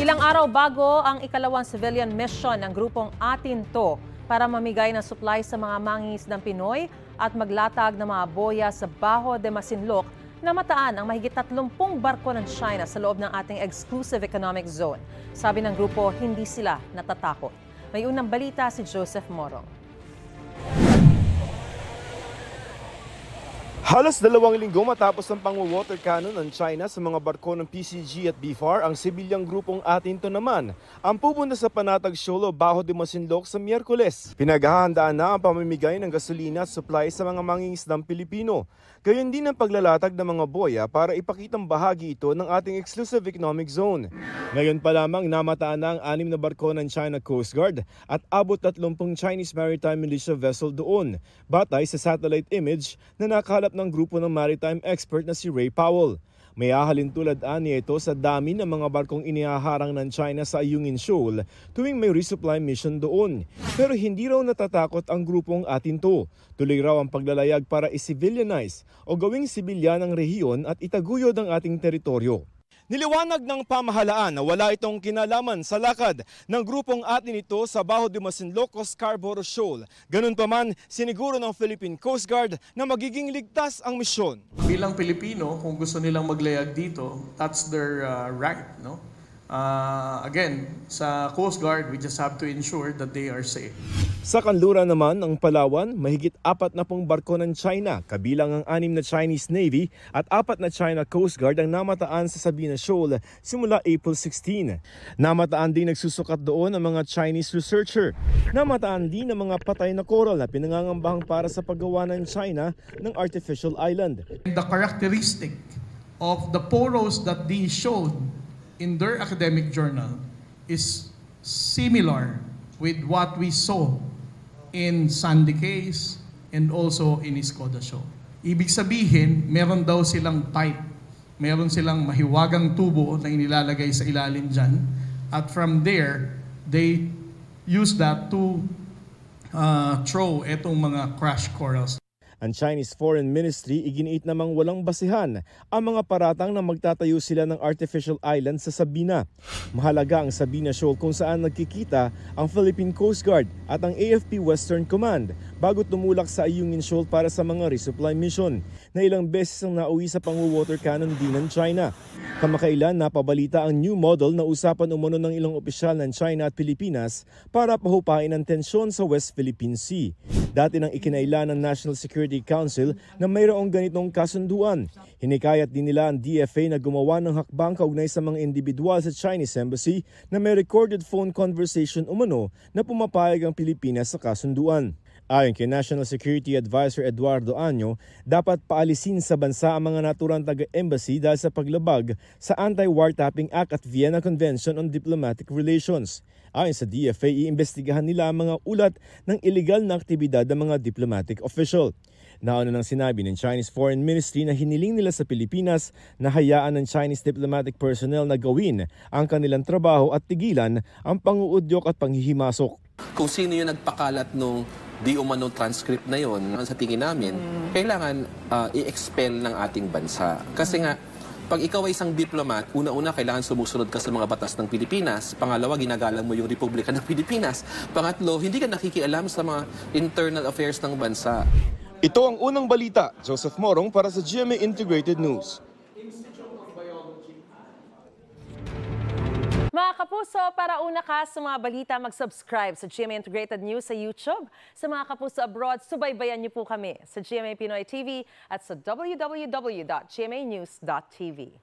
Ilang araw bago ang ikalawang civilian mission ng grupong Atinto para mamigay ng supply sa mga mangingisdang Pinoy at maglatag ng mga boya sa Bajo de Masinloc, namataan ang mahigit 30 barko ng China sa loob ng ating exclusive economic zone. Sabi ng grupo, hindi sila natatakot. May unang balita si Joseph Morong. Halos 2 linggo matapos ang pang-water cannon ng China sa mga barko ng PCG at BFAR, ang sibilyang grupong Atinto naman ang pupunta sa Panatag Shoal o Bajo de Masinloc sa Miyerkules. Pinaghahandaan na ang pamimigay ng gasolina at supply sa mga mangingisdang Pilipino. Gayon din ang paglalatag ng mga boya para ipakitang bahagi ito ng ating exclusive economic zone. Ngayon pa lamang namataan na ang 6 na barko ng China Coast Guard at abot 30 Chinese Maritime Militia vessel doon, batay sa satellite image na nakahalap ng grupo ng maritime expert na si Ray Powell. May ahalin tulad niya ito sa dami ng mga barkong inihaharang ng China sa Ayungin Shoal tuwing may resupply mission doon. Pero hindi raw natatakot ang grupong Atinto. Tuloy raw ang paglalayag para i-civilianize o gawing sibilyan ng rehiyon at itaguyod ang ating teritoryo. Niliwanag ng pamahalaan na wala itong kinalaman sa lakad ng grupong Atinto sa Bajo de Masinloc o Scarborough Shoal. Ganun pa man, siniguro ng Philippine Coast Guard na magiging ligtas ang misyon. Bilang Pilipino, kung gusto nilang maglayag dito, that's their right, no? Again, sa Coast Guard, we just have to ensure that they are safe. Sa kanluran naman ng Palawan, mahigit 40 barko ng China, kabilang ang 6 na Chinese Navy at 4 na China Coast Guard ang namataan sa Sabina Shoal simula April 16. Namataan din nagsusukat doon ang mga Chinese researcher. Namataan din ang mga patay na coral na pinangangambahang para sa paggawa ng China ng artificial island. The characteristic of the poros that they showed in their academic journal is similar with what we saw in Sandy Case and also in Escoda Shoal. Ibig sabihin, meron daw silang pipe, meron silang mahiwagang tubo na inilalagay sa ilalim dyan, at from there, they use that to throw etong mga crushed corals. Ang Chinese Foreign Ministry iginiit namang walang basihan ang mga paratang na magtatayo sila ng artificial island sa Sabina. Mahalaga ang Sabina Shoal kung saan nagkikita ang Philippine Coast Guard at ang AFP Western Command bago tumulak sa Ayungin Shoal para sa mga resupply mission na ilang beses ang nauwi sa pang-water cannon din ng China. Kamakailan napabalita ang new model na usapan umano ng ilang opisyal ng China at Pilipinas para pahupain ang tensyon sa West Philippine Sea. Dati nang ikinaila ng National Security Council na mayroong ganitong kasunduan. Hinikayat din nila ang DFA na gumawa ng hakbang kaugnay sa mga individual sa Chinese Embassy na may recorded phone conversation umano na pumapayag ang Pilipinas sa kasunduan. Ayon kay National Security Advisor Eduardo Año, dapat paalisin sa bansa ang mga naturang taga-embassy dahil sa paglabag sa Anti-Wiretapping Act at Vienna Convention on Diplomatic Relations. Ayon sa DFA, iimbestigahan nila ang mga ulat ng illegal na aktibidad ng mga diplomatic official. Nauna nang sinabi ng Chinese Foreign Ministry na hiniling nila sa Pilipinas na hayaan ng Chinese diplomatic personnel na gawin ang kanilang trabaho at tigilan ang panguudyok at panghihimasok. Kung sino yung nagpakalat nung di umano transcript na yon, sa tingin namin, kailangan i-expel ng ating bansa. Kasi nga, pag ikaw ay isang diplomat, una-una kailangan sumusunod ka sa mga batas ng Pilipinas. Pangalawa, ginagalang mo yung Republika ng Pilipinas. Pangatlo, hindi ka nakikialam sa mga internal affairs ng bansa. Ito ang unang balita. Joseph Morong para sa GMA Integrated News. Mga kapuso, para una ka sa mga balita, mag-subscribe sa GMA Integrated News sa YouTube. Sa mga kapuso abroad, subaybayan niyo po kami sa GMA Pinoy TV at sa www.gmanews.tv.